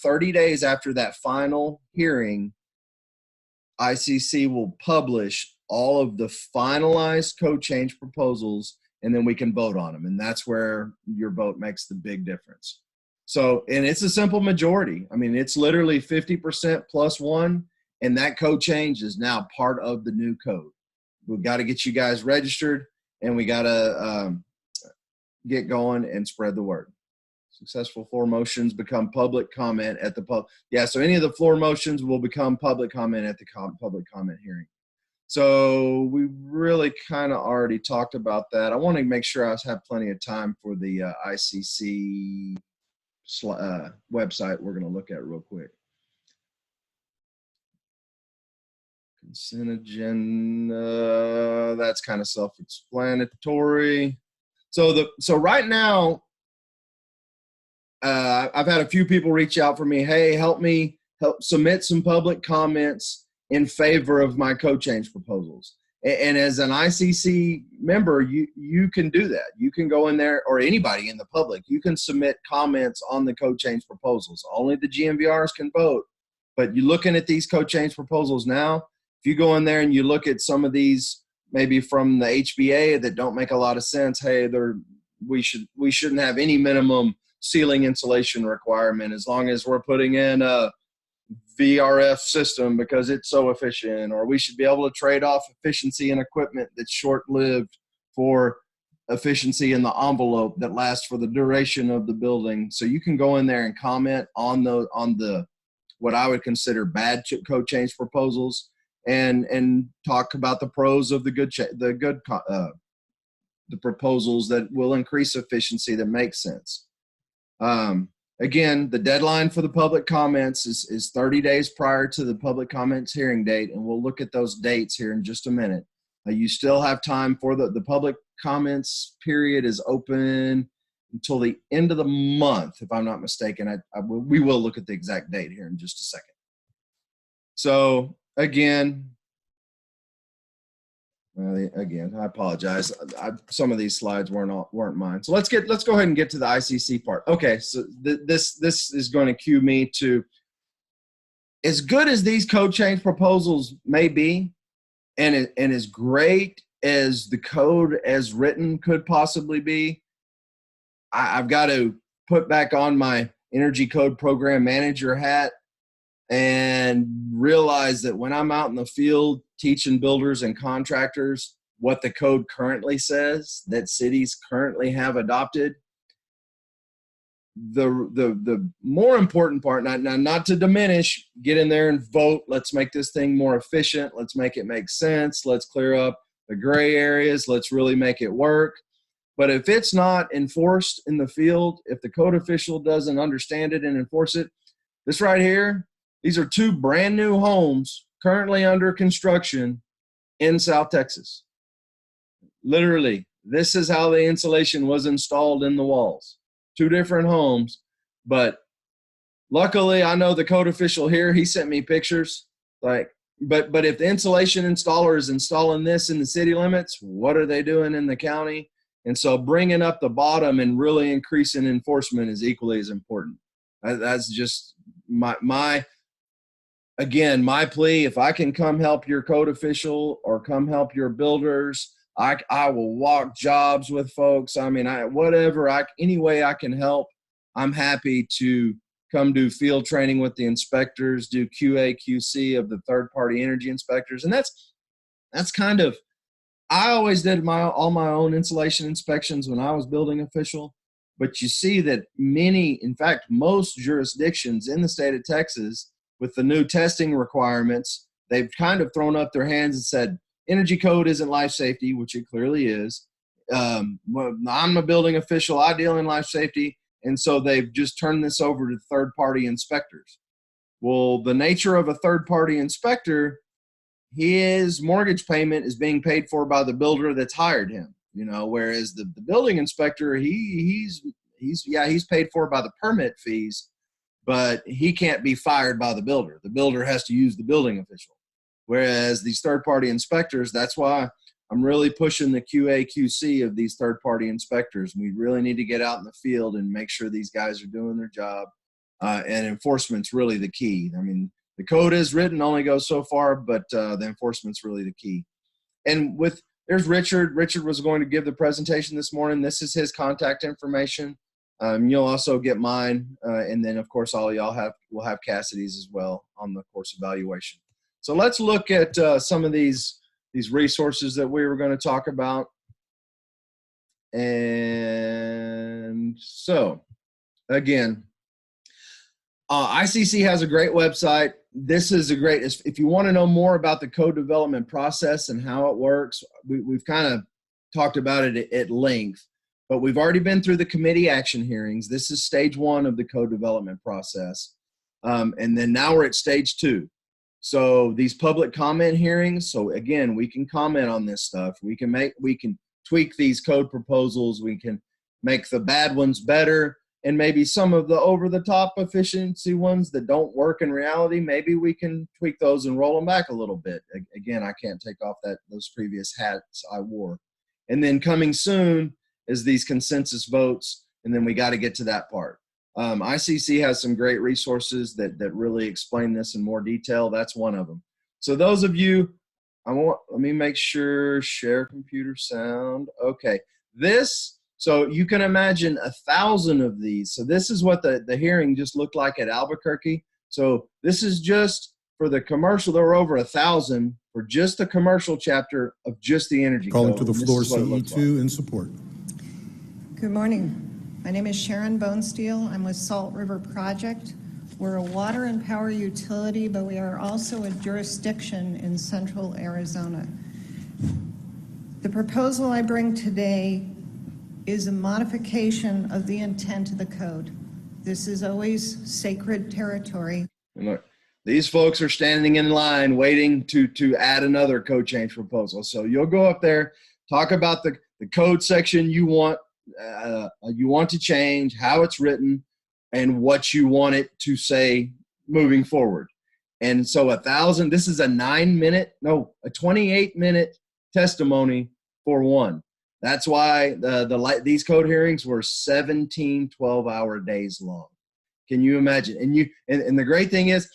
30 days after that final hearing, ICC will publish all of the finalized code change proposals, and then we can vote on them. And that's where your vote makes the big difference. So, and it's a simple majority. I mean, it's literally 50% plus one, and that code change is now part of the new code. We've got to get you guys registered, and we got to get going and spread the word. Successful floor motions become public comment at the yeah, so any of the floor motions will become public comment at the public comment hearing. So we really kind of already talked about that. I want to make sure I have plenty of time for the ICC website we're going to look at real quick. Consent agenda, that's kind of self-explanatory. So right now, I've had a few people reach out for me. Hey, help submit some public comments in favor of my code change proposals. And as an ICC member, you can do that. You can go in there, or anybody in the public, you can submit comments on the code change proposals. Only the GMVRs can vote. But you're looking at these code change proposals now. If you go in there and you look at some of these, maybe from the HBA that don't make a lot of sense, hey, we shouldn't have any minimum ceiling insulation requirement as long as we're putting in a VRF system because it's so efficient, or we should be able to trade off efficiency in equipment that's short-lived for efficiency in the envelope that lasts for the duration of the building. So you can go in there and comment on the what I would consider bad code change proposals, and talk about the pros of the proposals that will increase efficiency that make sense. Again, the deadline for the public comments is 30 days prior to the public comments hearing date, and we'll look at those dates here in just a minute. You still have time for the public comments period is open until the end of the month, if I'm not mistaken. We will look at the exact date here in just a second. So again, I apologize. Some of these slides weren't mine. So let's go ahead and get to the ICC part. Okay, so this is going to cue me to, as good as these code change proposals may be, and as great as the code as written could possibly be, I've got to put back on my energy code program manager hat and realize that when I'm out in the field teaching builders and contractors what the code currently says that cities currently have adopted, the more important part, not to diminish, get in there and vote. Let's make this thing more efficient. Let's make it make sense. Let's clear up the gray areas. Let's really make it work. But if it's not enforced in the field, if the code official doesn't understand it and enforce it, this right here, these are 2 brand new homes currently under construction in South Texas. Literally, this is how the insulation was installed in the walls. 2 different homes, but luckily I know the code official here, he sent me pictures. But if the insulation installer is installing this in the city limits, what are they doing in the county? And so bringing up the bottom and really increasing enforcement is equally as important. That's just my plea. If I can come help your code official or come help your builders, I will walk jobs with folks. I mean, any way I can help, I'm happy to come do field training with the inspectors, do QA, QC of the third-party energy inspectors. And that's that's kind of, I always did all my own insulation inspections when I was building official, but you see that many, in fact, most jurisdictions in the state of Texas with the new testing requirements, they've kind of thrown up their hands and said, energy code isn't life safety, which it clearly is. Well, I'm a building official, I deal in life safety. And so they've just turned this over to third-party inspectors. Well, the nature of a third-party inspector, his mortgage payment is being paid for by the builder that's hired him, whereas the building inspector, he's paid for by the permit fees, but he can't be fired by the builder. The builder has to use the building official. Whereas these third-party inspectors, that's why I'm really pushing the QA, QC of these third-party inspectors. We really need to get out in the field and make sure these guys are doing their job. And enforcement's really the key. I mean, the code is written, only goes so far, but the enforcement's really the key. And there's Richard. Richard was going to give the presentation this morning. This is his contact information. You'll also get mine. And then, of course, all y'all will have Cassidy's as well on the course evaluation. So let's look at some of these resources that we were going to talk about. And so, again, ICC has a great website. This is if you want to know more about the code development process and how it works, we've kind of talked about it at length, but we've already been through the committee action hearings. This is stage 1 of the code development process. And then now we're at stage 2. So these public comment hearings, so again, we can comment on this stuff. We can tweak these code proposals. We can make the bad ones better. And maybe some of the over-the-top efficiency ones that don't work in reality, maybe we can tweak those and roll them back a little bit. Again, I can't take off those previous hats I wore. And then coming soon is these consensus votes, and then we got to get to that part. ICC has some great resources that really explain this in more detail. That's one of them. So those of you, let me make sure, share computer sound. Okay, so you can imagine 1,000 of these. So this is what the hearing just looked like at Albuquerque. So this is just for the commercial. There were over 1,000 for just the commercial chapter of just the energy code. Calling to the floor CE2 in support. Good morning. My name is Sharon Bonesteel. I'm with Salt River Project. We're a water and power utility, but we are also a jurisdiction in central Arizona. The proposal I bring today is a modification of the intent of the code. This is always sacred territory. And look, these folks are standing in line waiting to add another code change proposal. So you'll go up there, talk about the code section you want to change, how it's written, and what you want it to say moving forward. And so 1,000, this is a 28-minute testimony for one. That's why these code hearings were 17 12-hour days long. Can you imagine? And the great thing is,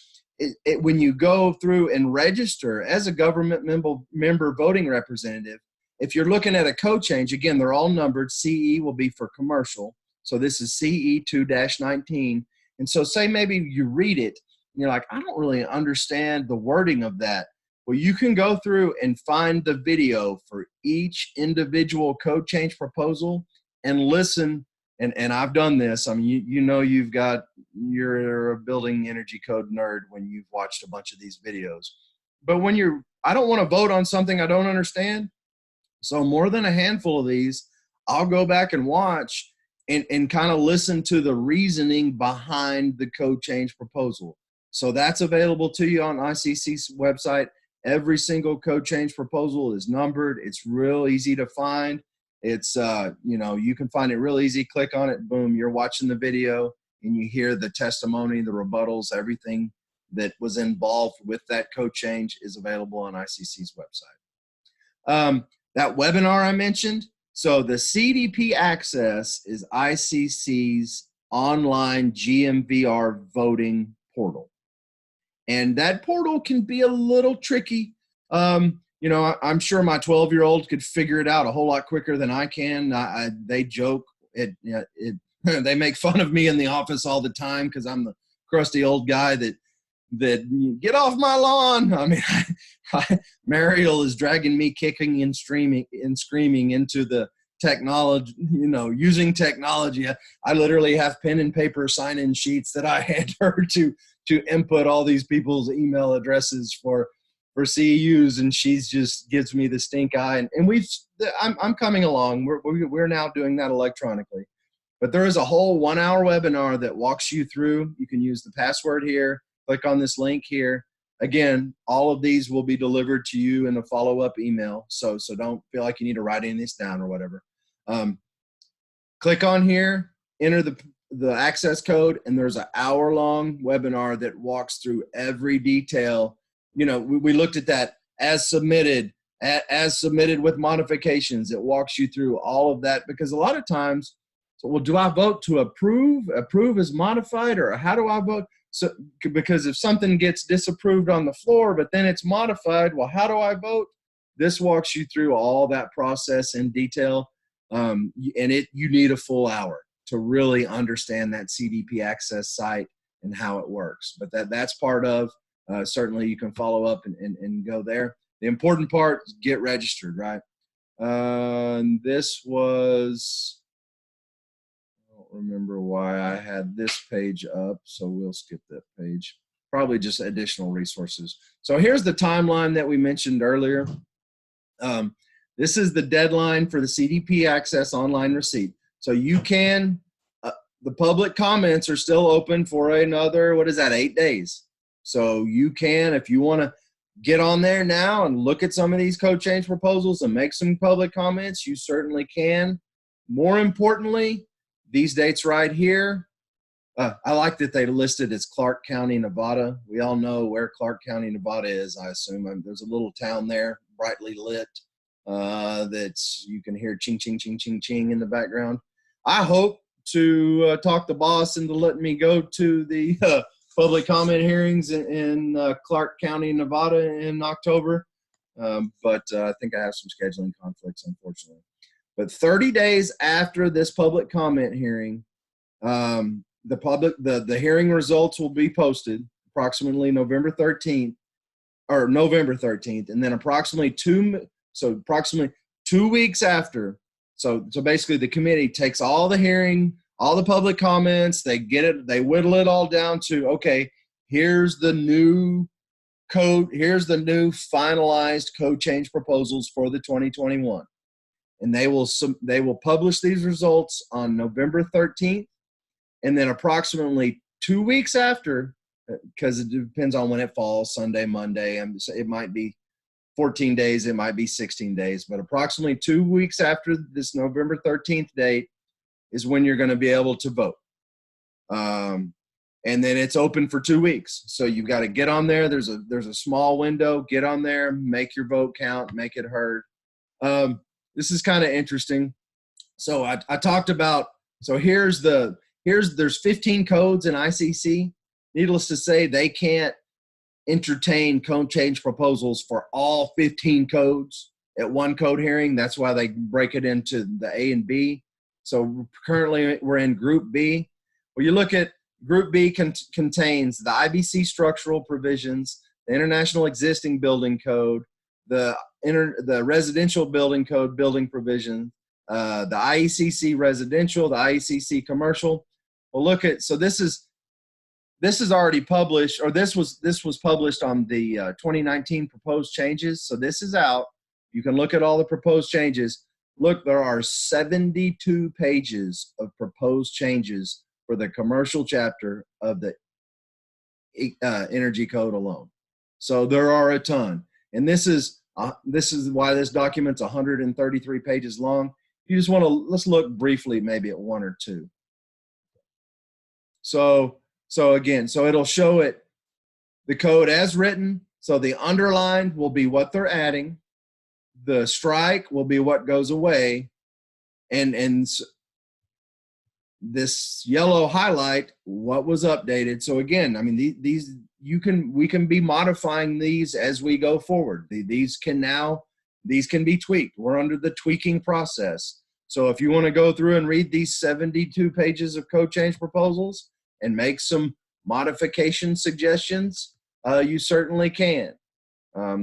when you go through and register as a government member voting representative, if you're looking at a code change, again, they're all numbered. CE will be for commercial. So this is CE 2-19. And so say maybe you read it and you're like, I don't really understand the wording of that. Well, you can go through and find the video for each individual code change proposal and listen. And I've done this. I mean, you're a building energy code nerd when you've watched a bunch of these videos. But I don't want to vote on something I don't understand. So more than a handful of these, I'll go back and watch and kind of listen to the reasoning behind the code change proposal. So that's available to you on ICC's website. Every single code change proposal is numbered. It's real easy to find. It's, you can find it real easy. Click on it, boom, you're watching the video and you hear the testimony, the rebuttals, everything that was involved with that code change is available on ICC's website. That webinar I mentioned, so the CDP Access is ICC's online GMVR voting portal. And that portal can be a little tricky. I'm sure my 12-year-old could figure it out a whole lot quicker than I can. They joke. They make fun of me in the office all the time because I'm the crusty old guy that get off my lawn. I mean, Mariel is dragging me kicking and screaming into the technology, using technology. I literally have pen and paper sign-in sheets that I hand her to input all these people's email addresses for CEUs, and she's just gives me the stink eye. And I'm coming along. We're now doing that electronically. But there is a whole 1-hour webinar that walks you through. You can use the password here, click on this link here. Again, all of these will be delivered to you in a follow-up email. So don't feel like you need to write any of this down or whatever. Click on here, enter the access code, and there's an hour-long webinar that walks through every detail. We looked at that as submitted with modifications. It walks you through all of that, because a lot of times, do I vote to approve? Approve is modified, or how do I vote? So, because if something gets disapproved on the floor, but then it's modified, well, how do I vote? This walks you through all that process in detail, and you need a full hour to really understand that CDP access site and how it works. But that's part of, certainly you can follow up and go there. The important part is get registered, right? And this was, remember why I had this page up, so we'll skip that page. Probably just additional resources. So here's the timeline that we mentioned earlier. This is the deadline for the CDP access online receipt. So you can, the public comments are still open for another, 8 days. So you can, if you want to get on there now and look at some of these code change proposals and make some public comments, you certainly can. More importantly, these dates right here, I like that they listed as Clark County, Nevada. We all know where Clark County, Nevada is, I assume. There's a little town there, brightly lit, that's, you can hear ching, ching, ching, ching, ching in the background. I hope to talk the boss into letting me go to the public comment hearings in Clark County, Nevada in October. But I think I have some scheduling conflicts, unfortunately. But 30 days after this public comment hearing, the hearing results will be posted approximately November 13th, and then approximately 2 weeks after. So basically the committee takes all the hearing, all the public comments, they whittle it all down to, okay, here's the new code, here's the new finalized code change proposals for the 2021. And they will publish these results on November 13th, and then approximately 2 weeks after, because it depends on when it falls, Sunday, Monday, and it might be 14 days, it might be 16 days, but approximately 2 weeks after this November 13th date is when you're going to be able to vote. And then it's open for 2 weeks. So you've got to get on there. There's a small window. Get on there, make your vote count, make it heard. This is kind of interesting. So I talked about, so there's 15 codes in ICC. Needless to say, they can't entertain code change proposals for all 15 codes at one code hearing. That's why they break it into the A and B. So currently we're in Group B. Well, you look at Group B contains the IBC structural provisions, the International Existing Building Code, the Residential Building Code building provision, the IECC residential, the IECC commercial. Well, look at, so this is already published, or this was published on the 2019 proposed changes. So this is out. You can look at all the proposed changes. Look, there are 72 pages of proposed changes for the commercial chapter of the Energy Code alone. So there are a ton. And this is why this document's 133 pages long. You just want to, let's look briefly maybe at one or two. So again, so it'll show it, the code as written. So the underlined will be what they're adding. The strike will be what goes away. And this yellow highlight, what was updated. So again, I mean, we can be modifying these as we go forward. These can be tweaked. We're under the tweaking process. So if you want to go through and read these 72 pages of code change proposals and make some modification suggestions, you certainly can.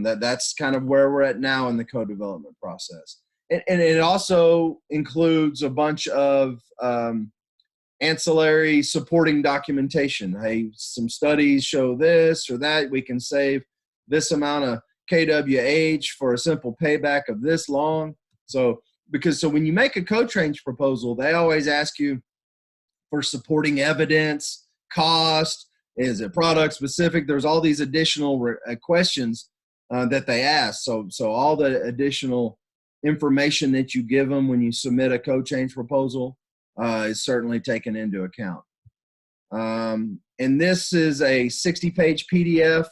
That's kind of where we're at now in the code development process. And it also includes a bunch of ancillary supporting documentation. Hey, some studies show this or that. We can save this amount of kWh for a simple payback of this long. So when you make a code change proposal, they always ask you for supporting evidence, cost, is it product specific? There's all these additional questions that they ask. So all the additional information that you give them when you submit a code change proposal is certainly taken into account. And this is a 60-page PDF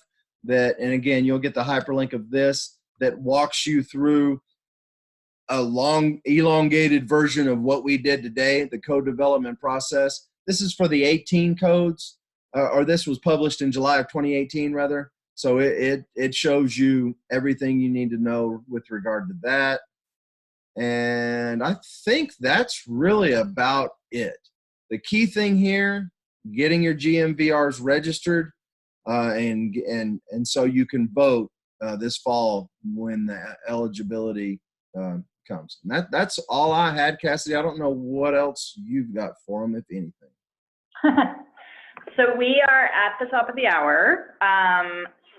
and again, you'll get the hyperlink of this that walks you through a long, elongated version of what we did today, the code development process. This is for the 18 codes, or this was published in July of 2018, rather. So it shows you everything you need to know with regard to that. And I think that's really about it. The key thing here, getting your GMVRs registered, and so you can vote this fall when the eligibility comes. And that's all I had, Cassidy. I don't know what else you've got for them, if anything. So we are at the top of the hour.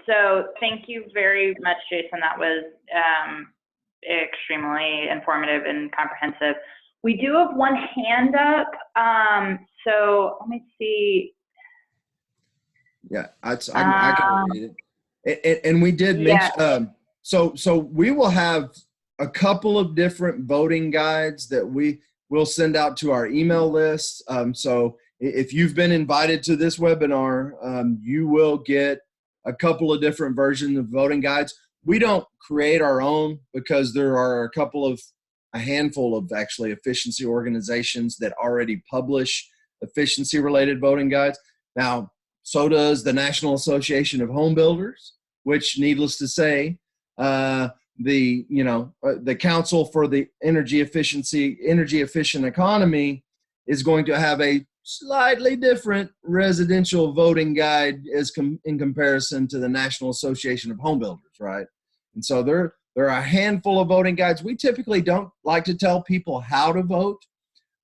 So thank you very much, Jason. That was extremely informative and comprehensive. We do have one hand up. So let me see. Yeah, I can read it. And we did mention, so we will have a couple of different voting guides that we will send out to our email list. So if you've been invited to this webinar, you will get a couple of different versions of voting guides. We don't create our own because there are a handful of actually efficiency organizations that already publish efficiency related voting guides. Now, so does the National Association of Home Builders, which, needless to say, the Council for the Energy Efficient Economy is going to have a slightly different residential voting guide in comparison to the National Association of Home Builders, right? And so there are a handful of voting guides. We typically don't like to tell people how to vote,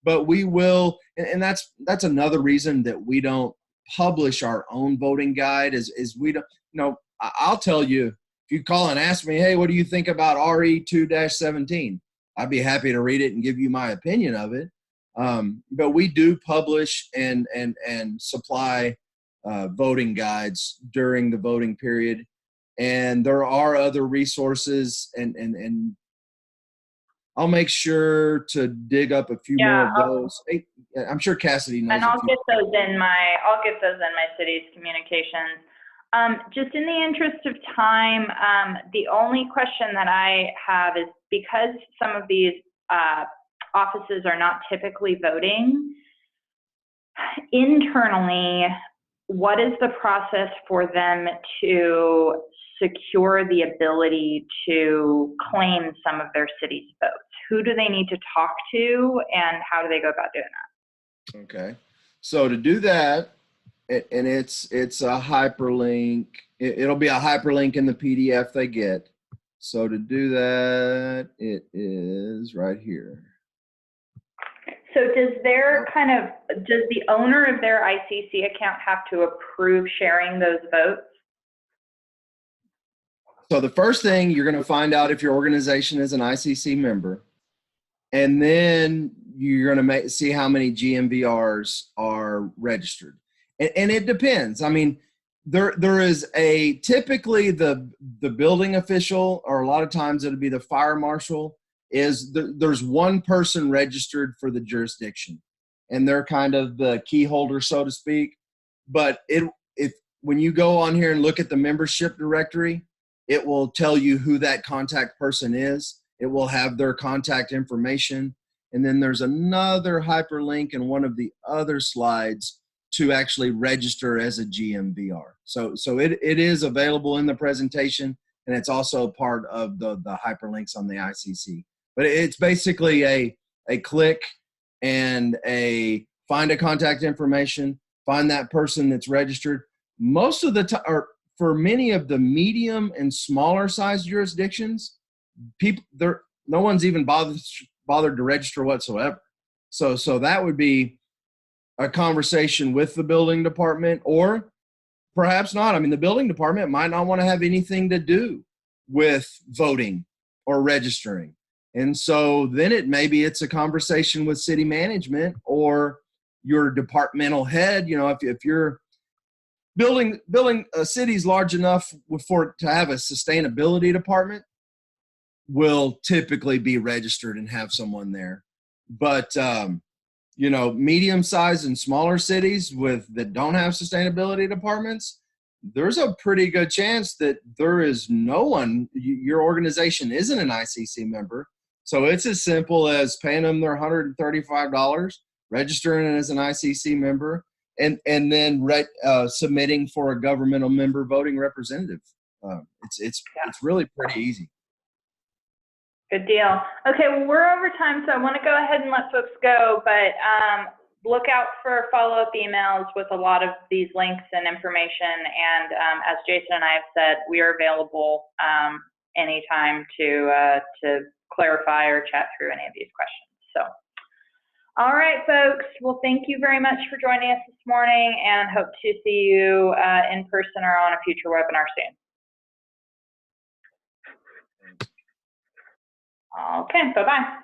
but we will, and that's another reason that we don't publish our own voting guide is we don't, I'll tell you, if you call and ask me, hey, what do you think about RE 2-17? I'd be happy to read it and give you my opinion of it. But we do publish and supply voting guides during the voting period. And there are other resources and I'll make sure to dig up a few more of those. I'm sure Cassidy knows. And I'll get those in my city's communications. Just in the interest of time, the only question that I have is, because some of these offices are not typically voting, internally, what is the process for them to secure the ability to claim some of their city's votes? Who do they need to talk to, and how do they go about doing that? Okay, so to do that, and it's a hyperlink. It'll be a hyperlink in the PDF they get. So to do that, it is right here. So does the owner of their ICC account have to approve sharing those votes? So the first thing you're going to find out if your organization is an ICC member, and then you're going to see how many GMVRs are registered. And it depends. I mean, there is typically the building official, or a lot of times it'll be the fire marshal, there's one person registered for the jurisdiction, and they're kind of the key holder, so to speak. But when you go on here and look at the membership directory, it will tell you who that contact person is. It will have their contact information. And then there's another hyperlink in one of the other slides to actually register as a GMVR. So it is available in the presentation, and it's also part of the hyperlinks on the ICC. But it's basically a click and find a contact information, find that person that's registered. Most of the time, or for many of the medium and smaller sized jurisdictions, no one's even bothered to register whatsoever. So that would be a conversation with the building department, or perhaps not. I mean, the building department might not want to have anything to do with voting or registering. And so then maybe it's a conversation with city management or your departmental head. You know, if you're building a city's large enough to have a sustainability department, will typically be registered and have someone there. But you know, medium-sized and smaller cities that don't have sustainability departments, there's a pretty good chance that there is no one. Your organization isn't an ICC member, so it's as simple as paying them their $135, registering as an ICC member, and then submitting for a governmental member voting representative. It's really pretty easy. Good deal. Okay, well, we're over time, so I want to go ahead and let folks go, but look out for follow-up emails with a lot of these links and information. And as Jason and I have said, we are available anytime to clarify or chat through any of these questions. So, all right, folks. Well, thank you very much for joining us this morning, and hope to see you in person or on a future webinar soon. Okay, bye-bye.